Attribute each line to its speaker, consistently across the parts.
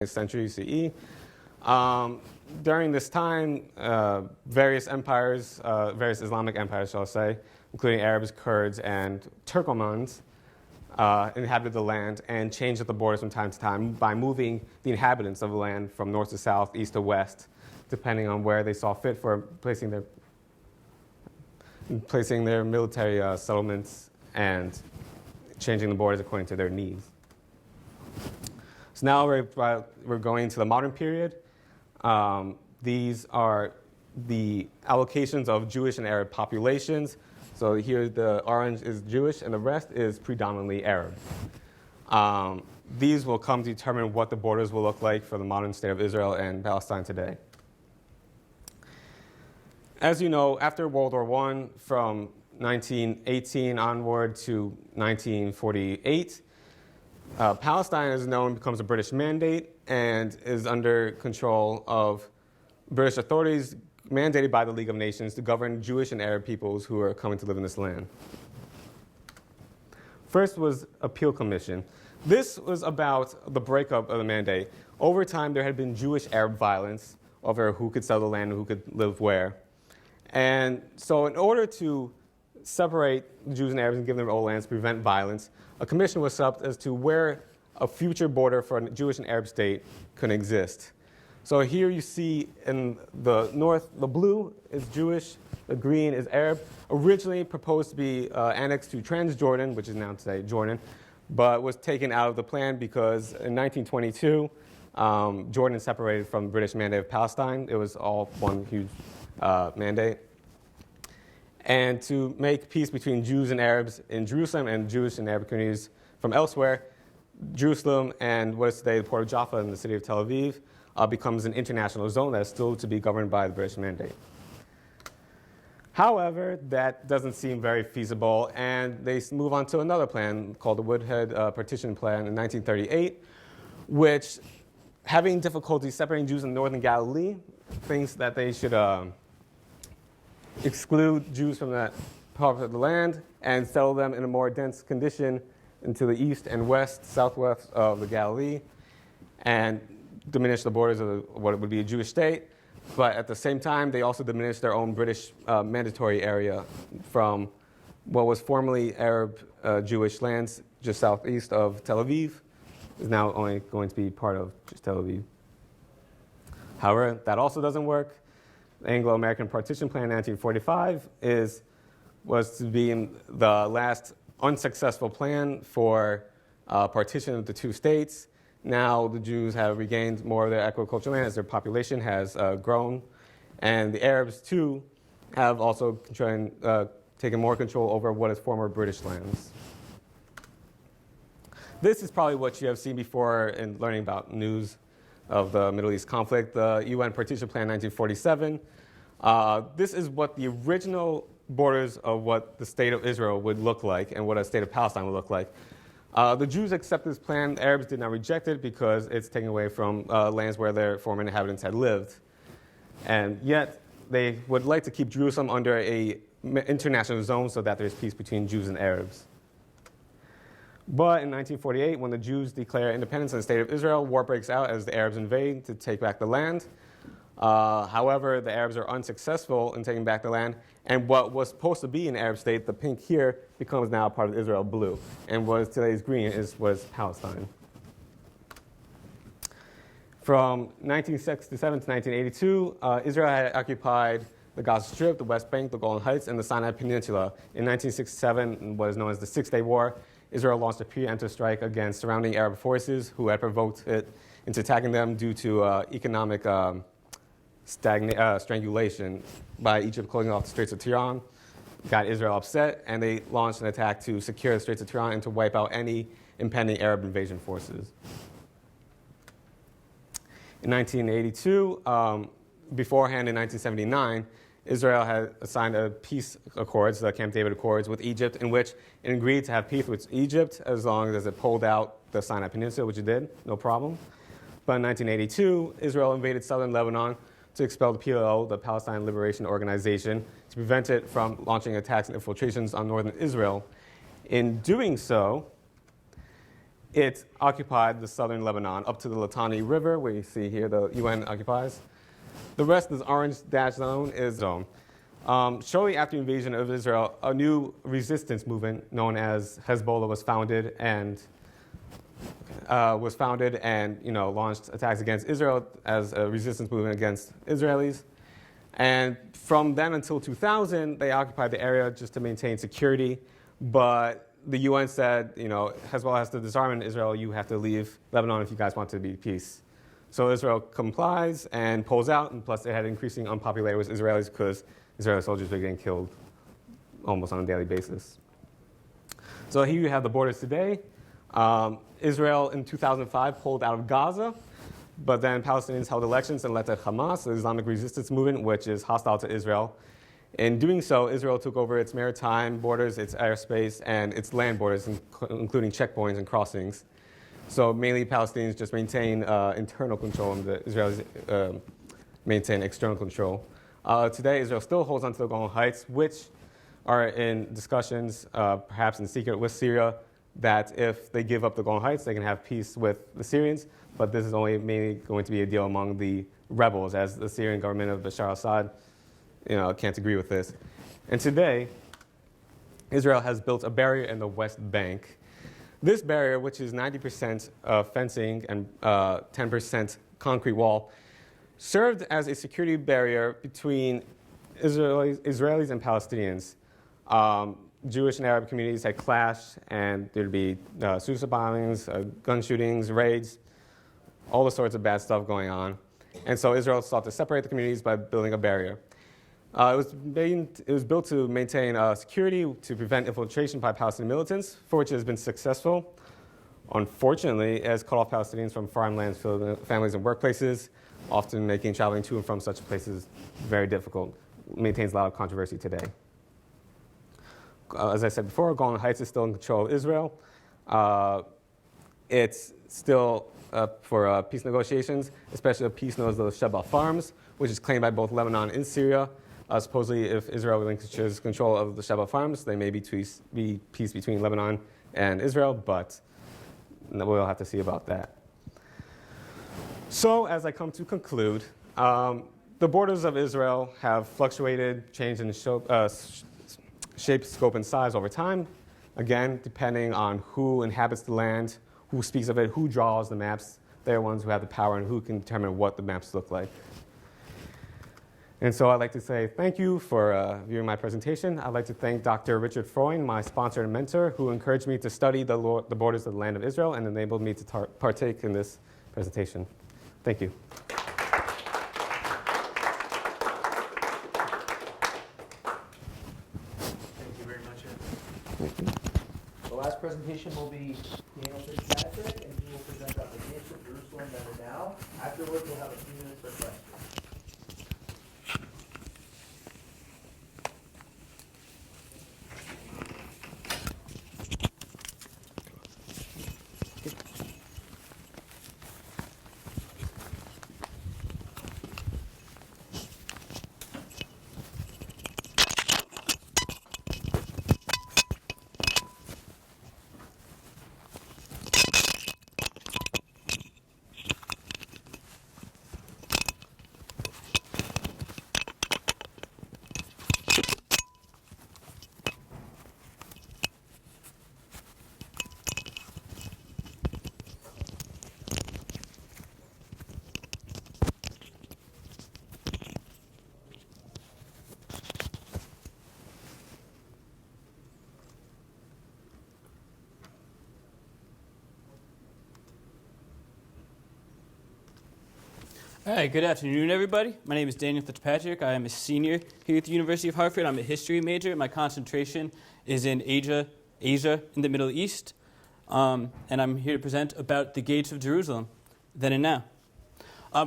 Speaker 1: century CE. During this time, various empires, various Islamic empires, shall I say, including Arabs, Kurds, and Turkomans, inhabited the land and changed the borders from time to time by moving the inhabitants of the land from north to south, east to west, depending on where they saw fit for placing their military settlements and changing the borders according to their needs. So now we're going to the modern period. These are the allocations of Jewish and Arab populations. So here the orange is Jewish and the rest is predominantly Arab. These will come to determine what the borders will look like for the modern state of Israel and Palestine today. As you know, after World War I, from 1918 onward to 1948, Palestine, as known, becomes a British mandate and is under control of British authorities mandated by the League of Nations to govern Jewish and Arab peoples who are coming to live in this land. First was Appeal Commission. This was about the breakup of the mandate. Over time, there had been Jewish-Arab violence over who could sell the land and who could live where. And so in order to separate Jews and Arabs and give them their own lands to prevent violence, a commission was set up as to where a future border for a Jewish and Arab state could exist. So here you see in the north, the blue is Jewish, the green is Arab. Originally proposed to be annexed to Transjordan, which is now today Jordan, but was taken out of the plan because in 1922, Jordan separated from the British Mandate of Palestine. It was all one huge mandate. And to make peace between Jews and Arabs in Jerusalem and Jewish and Arab communities from elsewhere, Jerusalem and what is today the port of Jaffa in the city of Tel Aviv becomes an international zone that is still to be governed by the British Mandate. However, that doesn't seem very feasible, and they move on to another plan called the Woodhead Partition Plan in 1938, which, having difficulty separating Jews in northern Galilee, thinks that they should exclude Jews from that part of the land and settle them in a more dense condition into the east and west, southwest of the Galilee, and diminish the borders of what would be a Jewish state. But at the same time, they also diminish their own British mandatory area from what was formerly Arab Jewish lands just southeast of Tel Aviv, is now only going to be part of just Tel Aviv. However, that also doesn't work. The Anglo-American Partition Plan in 1945 was to be the last unsuccessful plan for partition of the two states. Now the Jews have regained more of their agricultural land as their population has grown. And the Arabs, too, have also taken more control over what is former British lands. This is probably what you have seen before in learning about news of the Middle East conflict, the UN Partition Plan 1947. This is what the original borders of what the state of Israel would look like and what a state of Palestine would look like. The Jews accepted this plan. The Arabs did not reject it because it's taken away from lands where their former inhabitants had lived. And yet, they would like to keep Jerusalem under an international zone so that there's peace between Jews and Arabs. But in 1948, when the Jews declare independence in the state of Israel, war breaks out as the Arabs invade to take back the land. However, the Arabs are unsuccessful in taking back the land, and what was supposed to be an Arab state, the pink here, becomes now part of Israel blue, and what is today's green was Palestine. From 1967 to 1982, Israel had occupied the Gaza Strip, the West Bank, the Golan Heights, and the Sinai Peninsula. In 1967, in what is known as the Six-Day War, Israel launched a preemptive strike against surrounding Arab forces who had provoked it into attacking them due to economic strangulation by Egypt closing off the Straits of Tiran. Got Israel upset, and they launched an attack to secure the Straits of Tiran and to wipe out any impending Arab invasion forces. In 1982, beforehand in 1979, Israel had signed a peace accords, the Camp David Accords, with Egypt, in which it agreed to have peace with Egypt as long as it pulled out the Sinai Peninsula, which it did, no problem. But in 1982, Israel invaded southern Lebanon to expel the PLO, the Palestine Liberation Organization, to prevent it from launching attacks and infiltrations on northern Israel. In doing so, it occupied the southern Lebanon up to the Litani River, where you see here the UN occupies. The rest of this orange dashed zone is zone. Shortly after the invasion of Israel, a new resistance movement known as Hezbollah was founded and launched attacks against Israel as a resistance movement against Israelis. And from then until 2000, they occupied the area just to maintain security. But the UN said, Hezbollah has to disarm in Israel. You have to leave Lebanon if you guys want to be peace. So Israel complies and pulls out. And plus, it had increasing unpopularity with Israelis because Israeli soldiers were getting killed almost on a daily basis. So here you have the borders today. Israel in 2005 pulled out of Gaza, but then Palestinians held elections and led to Hamas, the Islamic resistance movement, which is hostile to Israel. In doing so, Israel took over its maritime borders, its airspace, and its land borders, including checkpoints and crossings. So mainly Palestinians just maintain internal control, and the Israelis maintain external control. Today, Israel still holds onto the Golan Heights, which are in discussions, perhaps in secret with Syria, that if they give up the Golan Heights, they can have peace with the Syrians. But this is only mainly going to be a deal among the rebels, as the Syrian government of Bashar al-Assad can't agree with this. And today, Israel has built a barrier in the West Bank. This barrier, which is 90% fencing and 10% concrete wall, served as a security barrier between Israelis and Palestinians. Jewish and Arab communities had clashed, and there'd be suicide bombings, gun shootings, raids, all the sorts of bad stuff going on. And so Israel sought to separate the communities by building a barrier. It was built to maintain security, to prevent infiltration by Palestinian militants, for which it has been successful. Unfortunately, it has cut off Palestinians from farmlands, families, and workplaces, often making traveling to and from such places very difficult. It maintains a lot of controversy today. As I said before, Golan Heights is still in control of Israel. It's still for peace negotiations, especially a peace known as the Shebaa Farms, which is claimed by both Lebanon and Syria. Supposedly, if Israel relinquishes control of the Shebaa Farms, there may be peace between Lebanon and Israel, but we'll have to see about that. So, as I come to conclude, the borders of Israel have fluctuated, changed in shape, scope, and size over time, again, depending on who inhabits the land, who speaks of it, who draws the maps. They're the ones who have the power and who can determine what the maps look like. And so I'd like to say thank you for viewing my presentation. I'd like to thank Dr. Richard Freund, my sponsor and mentor, who encouraged me to study the borders of the land of Israel and enabled me to partake in this presentation. Thank you.
Speaker 2: The last presentation will be Daniel Fitzpatrick, and he will present on the gates of Jerusalem that are now. Afterwards, we'll have a few minutes for questions.
Speaker 3: All right, good afternoon, everybody. My name is Daniel Fitzpatrick. I am a senior here at the University of Hartford. I'm a history major. My concentration is in Asia in the Middle East. And I'm here to present about the gates of Jerusalem, then and now.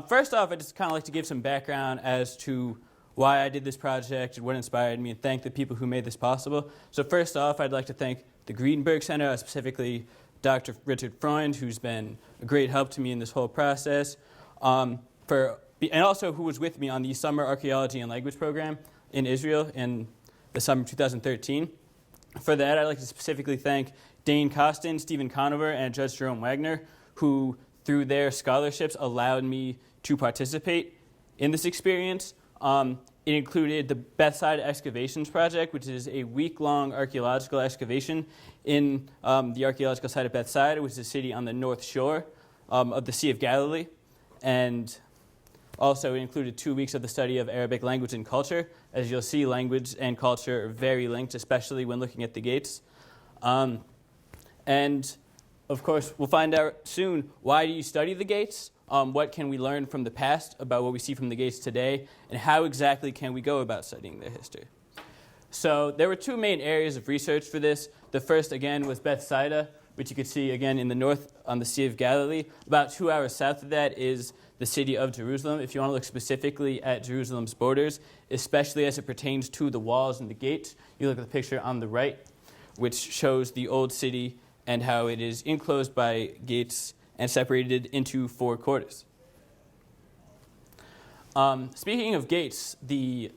Speaker 3: First off, I'd just kind of like to give some background as to why I did this project and what inspired me, and thank the people who made this possible. So first off, I'd like to thank the Greenberg Center, specifically Dr. Richard Freund, who's been a great help to me in this whole process. And also who was with me on the Summer Archaeology and Language Program in Israel in the summer of 2013. For that, I'd like to specifically thank Dane Costin, Stephen Conover, and Judge Jerome Wagner, who, through their scholarships, allowed me to participate in this experience. It included the Bethsaida Excavations Project, which is a week-long archaeological excavation in the archaeological site of Bethsaida, which is a city on the north shore of the Sea of Galilee. And also, it included 2 weeks of the study of Arabic language and culture. As you'll see, language and culture are very linked, especially when looking at the gates. And, of course, we'll find out soon, why do you study the gates? What can we learn from the past about what we see from the gates today? And how exactly can we go about studying their history? So there were 2 main areas of research for this. The first, again, was Bethsaida, which you could see, again, in the north on the Sea of Galilee. About 2 hours south of that is the city of Jerusalem. If you want to look specifically at Jerusalem's borders, especially as it pertains to the walls and the gates, you look at the picture on the right, which shows the old city and how it is enclosed by gates and separated into 4 quarters. Speaking of gates, the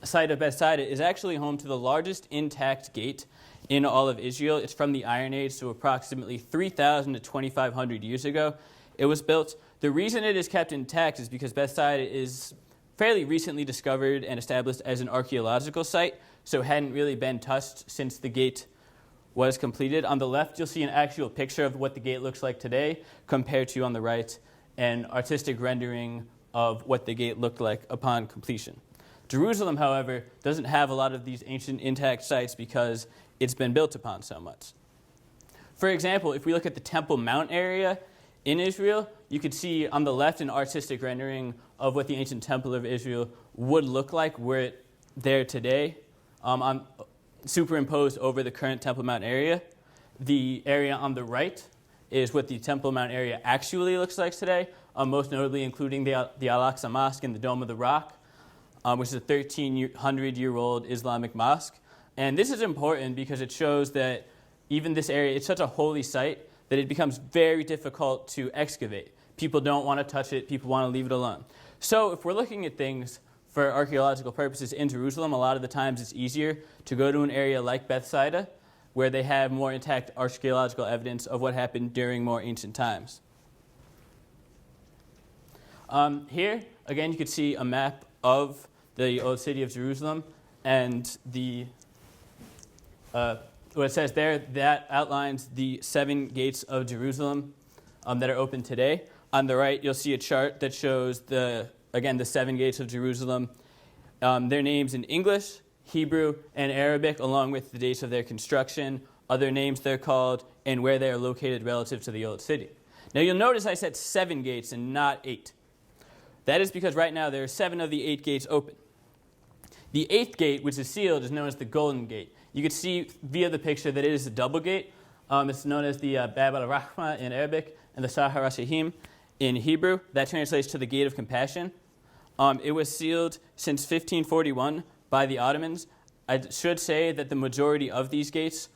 Speaker 3: site of Bethsaida is actually home to the largest intact gate in all of Israel. It's from the Iron Age, so approximately 3,000 to 2,500 years ago it was built. The reason it is kept intact is because Bethsaida is fairly recently discovered and established as an archaeological site, so it hadn't really been touched since the gate was completed. On the left, you'll see an actual picture of what the gate looks like today, compared to, on the right, an artistic rendering of what the gate looked like upon completion. Jerusalem, however, doesn't have a lot of these ancient intact sites because it's been built upon so much. For example, if we look at the Temple Mount area in Israel, you could see on the left an artistic rendering of what the ancient Temple of Israel would look like were it there today, superimposed over the current Temple Mount area. The area on the right is what the Temple Mount area actually looks like today, most notably including the Al-Aqsa Mosque and the Dome of the Rock, which is a 1,300-year-old Islamic mosque. And this is important because it shows that even this area, it's such a holy site that it becomes very difficult to excavate. People don't want to touch it. People want to leave it alone. So if we're looking at things for archaeological purposes in Jerusalem, a lot of the times it's easier to go to an area like Bethsaida, where they have more intact archaeological evidence of what happened during more ancient times. Here, again, you can see a map of the old city of Jerusalem, and what it says there, that outlines the 7 gates of Jerusalem that are open today. On the right, you'll see a chart that shows the 7 gates of Jerusalem, their names in English, Hebrew, and Arabic, along with the dates of their construction, other names they're called, and where they are located relative to the old city. Now you'll notice I said 7 gates and not 8. That is because right now there are 7 of the 8 gates open. The 8th gate, which is sealed, is known as the Golden Gate. You can see via the picture that it is a double gate. It's known as the Bab al-Rahma in Arabic and the Shah ha-Rashim in Hebrew. That translates to the Gate of Compassion. It was sealed since 1541 by the Ottomans. I should say that the majority of these gates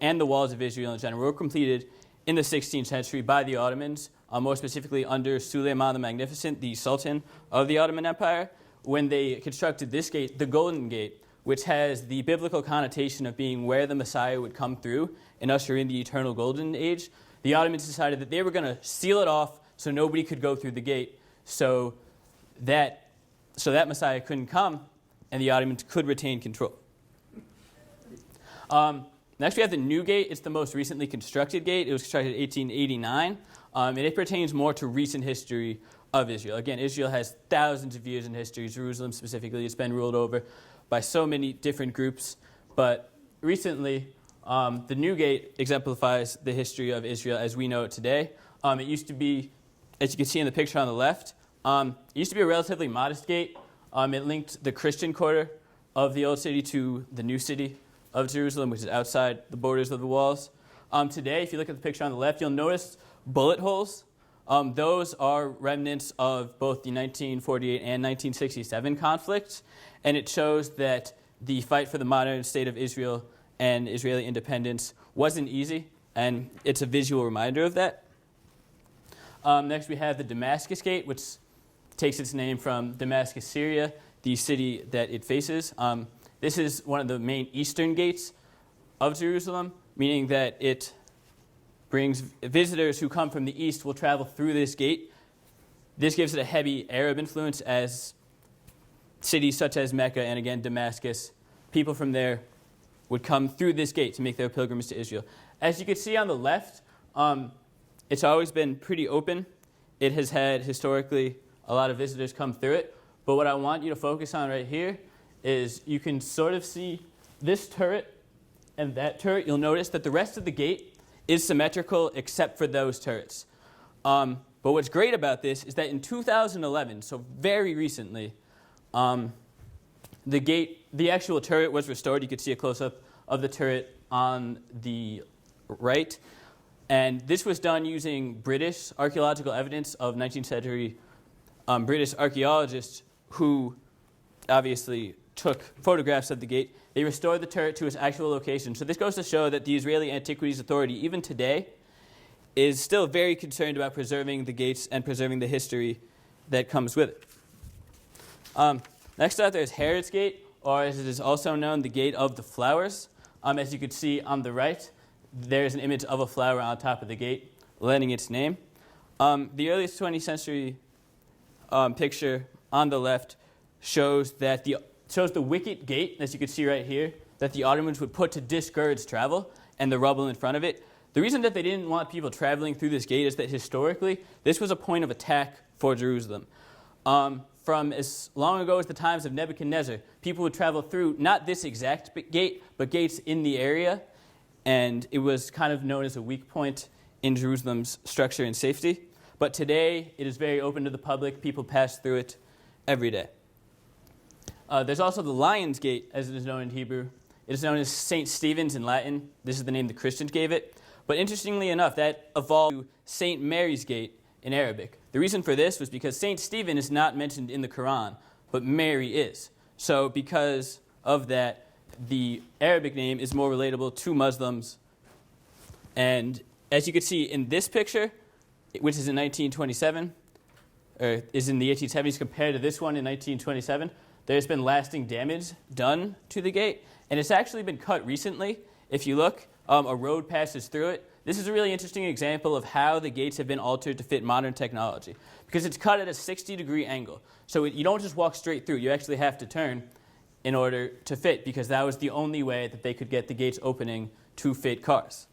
Speaker 3: and the walls of Israel in general were completed in the 16th century by the Ottomans, more specifically under Suleiman the Magnificent, the Sultan of the Ottoman Empire, when they constructed this gate, the Golden Gate, which has the biblical connotation of being where the Messiah would come through and usher in the eternal golden age. The Ottomans decided that they were going to seal it off so nobody could go through the gate, so that Messiah couldn't come and the Ottomans could retain control. Next, we have the New Gate. It's the most recently constructed gate. It was constructed in 1889, and it pertains more to recent history of Israel. Again, Israel has thousands of years in history. Jerusalem specifically, it's been ruled over by so many different groups. But recently, the New Gate exemplifies the history of Israel as we know it today. It used to be, as you can see in the picture on the left, it used to be a relatively modest gate. It linked the Christian quarter of the old city to the new city of Jerusalem, which is outside the borders of the walls. Today, if you look at the picture on the left, you'll notice bullet holes. Those are remnants of both the 1948 and 1967 conflicts, and it shows that the fight for the modern state of Israel and Israeli independence wasn't easy, and it's a visual reminder of that. Next, we have the Damascus Gate, which takes its name from Damascus, Syria, the city that it faces. This is one of the main eastern gates of Jerusalem. meaning that it brings visitors who come from the east will travel through this gate. This gives it a heavy Arab influence, as cities such as Mecca and again Damascus, people from there would come through this gate to make their pilgrimage to Israel. As you can see on the left, it's always been pretty open. It has had historically a lot of visitors come through it. But what I want you to focus on right here is you can sort of see this turret and that turret. You'll notice that the rest of the gate is symmetrical except for those turrets. But what's great about this is that in 2011, so very recently, the actual turret was restored. You could see a close-up of the turret on the right. And this was done using British archaeological evidence of 19th century British archaeologists who obviously took photographs of the gate. They restored the turret to its actual location. So this goes to show that the Israeli Antiquities Authority, even today, is still very concerned about preserving the gates and preserving the history that comes with it. Next up, there's Herods Gate, or as it is also known, the Gate of the Flowers. As you can see on the right, there's an image of a flower on top of the gate, lending its name. The earliest 20th century picture on the left shows the wicket gate, as you can see right here, that the Ottomans would put to discourage travel, and the rubble in front of it. The reason that they didn't want people traveling through this gate is that historically, this was a point of attack for Jerusalem. From as long ago as the times of Nebuchadnezzar, people would travel through not this exact gate, but gates in the area, and it was kind of known as a weak point in Jerusalem's structure and safety. But today, it is very open to the public. People pass through it every day. There's also the Lion's Gate, as it is known in Hebrew. It is known as St. Stephen's in Latin. This is the name the Christians gave it. But interestingly enough, that evolved to St. Mary's Gate in Arabic. The reason for this was because St. Stephen is not mentioned in the Quran, but Mary is. So because of that, the Arabic name is more relatable to Muslims. And as you can see in this picture, which is in 1927, or is in the 1870s compared to this one in 1927, there's been lasting damage done to the gate. And it's actually been cut recently. If you look, a road passes through it. This is a really interesting example of how the gates have been altered to fit modern technology, because it's cut at a 60-degree angle. So you don't just walk straight through. You actually have to turn in order to fit, because that was the only way that they could get the gates opening to fit cars.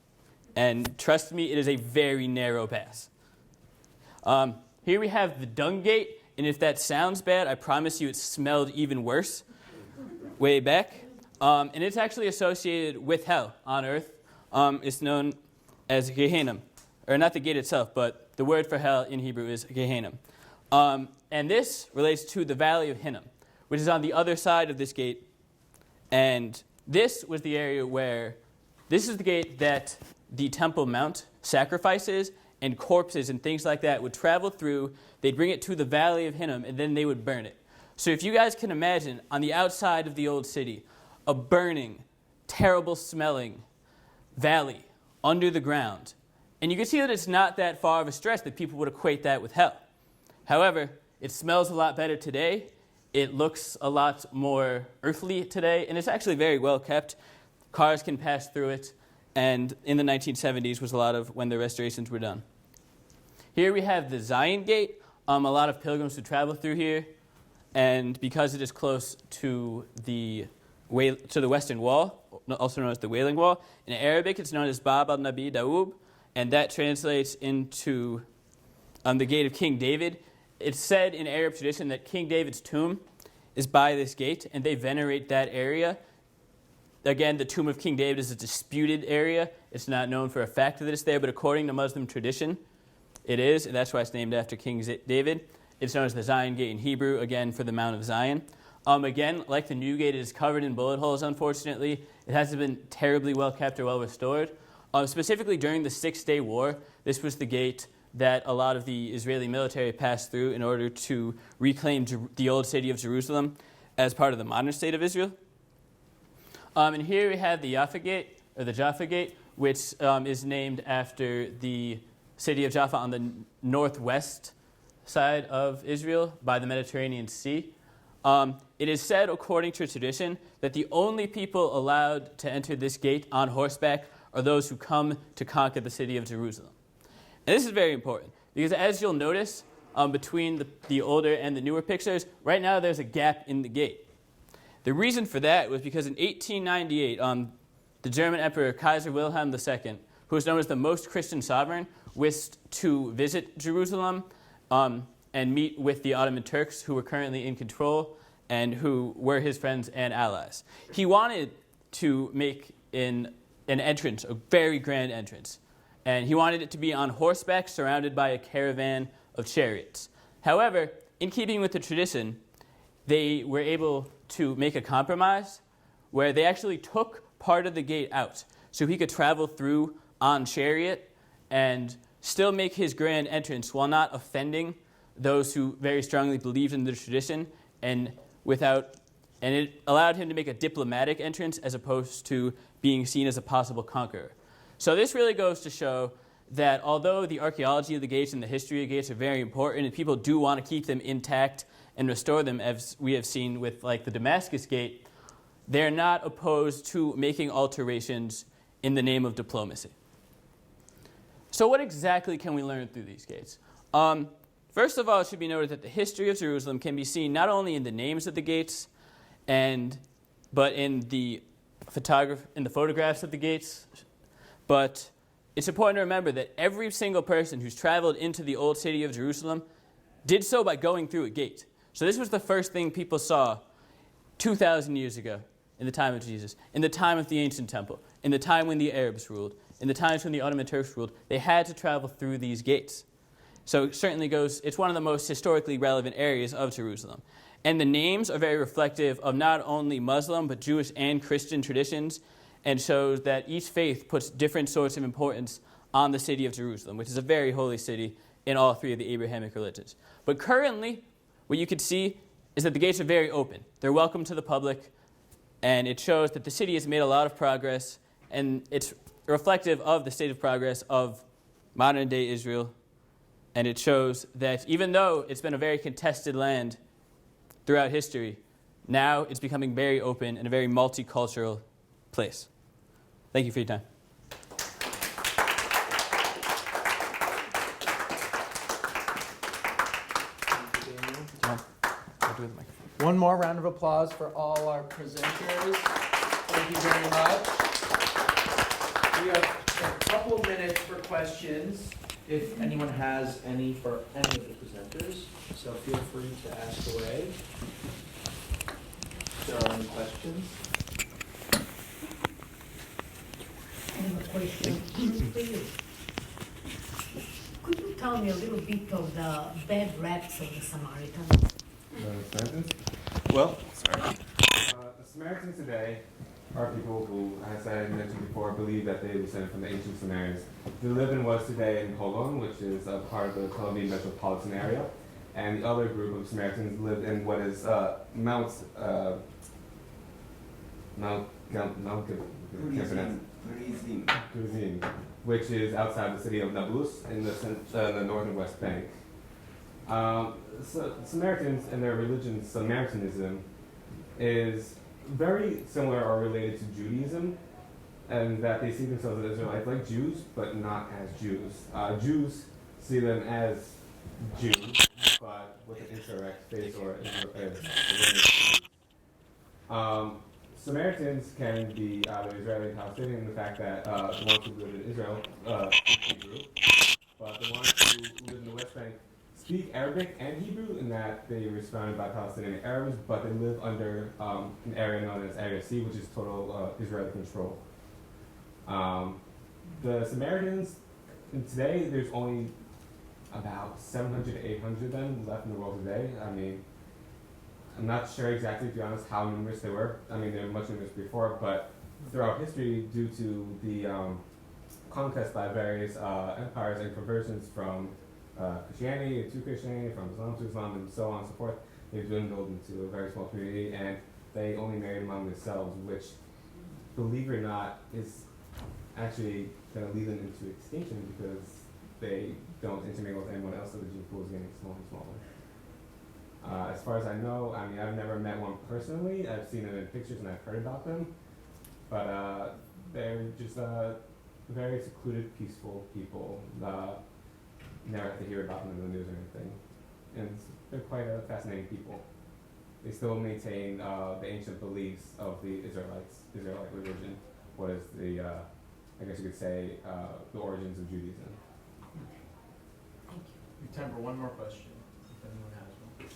Speaker 3: And trust me, it is a very narrow pass. Here we have the Dung Gate, and if that sounds bad, I promise you it smelled even worse way back. And it's actually associated with hell on earth. It's known as Gehinnom, or not the gate itself, but the word for hell in Hebrew is Gehinnom. And this relates to the Valley of Hinnom, which is on the other side of this gate. And this was the area where, this is the gate that the Temple Mount sacrifices and corpses and things like that would travel through. They'd bring it to the Valley of Hinnom, and then they would burn it. So if you guys can imagine, on the outside of the old city, a burning, terrible smelling valley under the ground. And you can see that it's not that far of a stretch that people would equate that with hell. However, it smells a lot better today. It looks a lot more earthly today, and it's actually very well kept. Cars can pass through it, and in the 1970s was a lot of when the restorations were done. Here we have the Zion Gate. A lot of pilgrims would travel through here, and because it is close to the Western Wall, also known as the Wailing Wall. In Arabic, it's known as Bab al-Nabi Daoub, and that translates into the Gate of King David. It's said in Arab tradition that King David's tomb is by this gate, and they venerate that area. Again, the tomb of King David is a disputed area. It's not known for a fact that it's there, but according to Muslim tradition, it is, and that's why it's named after King David. It's known as the Zion Gate in Hebrew, again, for the Mount of Zion. Again, like the new gate, it is covered in bullet holes, unfortunately. It hasn't been terribly well kept or well restored. Specifically during the Six-Day War, this was the gate that a lot of the Israeli military passed through in order to reclaim the old city of Jerusalem as part of the modern state of Israel. And here we have the Jaffa Gate, or the Jaffa Gate, which is named after the city of Jaffa on the northwest side of Israel by the Mediterranean Sea. It is said, according to tradition, that the only people allowed to enter this gate on horseback are those who come to conquer the city of Jerusalem. And this is very important because as you'll notice between the older and the newer pictures, right now there's a gap in the gate. The reason for that was because in 1898, the German Emperor Kaiser Wilhelm II, who was known as the most Christian sovereign, wished to visit Jerusalem and meet with the Ottoman Turks, who were currently in control and who were his friends and allies. He wanted to make an entrance, a very grand entrance, and he wanted it to be on horseback surrounded by a caravan of chariots. However, in keeping with the tradition, they were able to make a compromise where they actually took part of the gate out so he could travel through on chariot and still make his grand entrance while not offending those who very strongly believed in the tradition, and it allowed him to make a diplomatic entrance as opposed to being seen as a possible conqueror. So this really goes to show that although the archaeology of the gates and the history of gates are very important and people do want to keep them intact and restore them, as we have seen with like the Damascus Gate, they're not opposed to making alterations in the name of diplomacy. So what exactly can we learn through these gates? First of all, it should be noted that the history of Jerusalem can be seen not only in the names of the gates, but in the photographs of the gates. But it's important to remember that every single person who's traveled into the old city of Jerusalem did so by going through a gate. So this was the first thing people saw 2,000 years ago in the time of Jesus, in the time of the ancient temple, in the time when the Arabs ruled, in the times when the Ottoman Turks ruled. They had to travel through these gates. So it certainly it's one of the most historically relevant areas of Jerusalem. And the names are very reflective of not only Muslim, but Jewish and Christian traditions, and shows that each faith puts different sorts of importance on the city of Jerusalem, which is a very holy city in all three of the Abrahamic religions. But currently, what you can see is that the gates are very open. They're welcome to the public, and it shows that the city has made a lot of progress, and it's reflective of the state of progress of modern-day Israel. And it shows that even though it's been a very contested land throughout history, now it's becoming very open and a very multicultural place. Thank you for your time.
Speaker 2: One more round of applause for all our presenters. Thank you very much. We have a couple minutes for questions, if anyone has any for any of the presenters. So feel free to ask away if there are any questions.
Speaker 4: I have a question for you. Could you tell me a little bit of the bad raps of the Samaritans?
Speaker 1: Well, the Samaritans today are people who, as I mentioned before, believe that they descend from the ancient Samaritans. They live in what is today in Holon, which is a part of the Colombian metropolitan area, and the other group of Samaritans lived in what is Mount Gerizim, which is outside the city of Nablus in the north and west bank. So Samaritans and their religion, Samaritanism, is very similar or related to Judaism, and that they see themselves as Israelites like Jews, but not as Jews. Jews see them as Jews, but with an incorrect face or Samaritans can be either Israeli and Palestinian in the fact that the ones who live in Israel speak Hebrew, but the ones who live in the West Bank speak Arabic and Hebrew in that they were surrounded by Palestinian Arabs, but they live under an area known as Area C, which is total Israeli control. The Samaritans, today there's only about 700 to 800 of them left in the world today. I mean, I'm not sure exactly, to be honest, how numerous they were. I mean, they were much numerous before, but throughout history, due to the conquest by various empires and conversions from Christianity to Christianity, from Islam to Islam, and so on and so forth, they've dwindled into a very small community, and they only married among themselves, which, believe it or not, is actually going to lead them into extinction because they don't intermingle with anyone else, so the gene pool is getting smaller and smaller. As far as I know, I mean, I've never met one personally. I've seen them in pictures and I've heard about them, but they're just very secluded, peaceful people. Never have to hear about them in the news or anything. And they're quite fascinating people. They still maintain the ancient beliefs of the Israelite religion. What is the, I guess you could say, the origins of Judaism.
Speaker 4: Thank you.
Speaker 2: We have time for one more question, if anyone has one.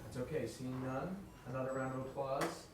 Speaker 2: It's okay, seeing none, another round of applause.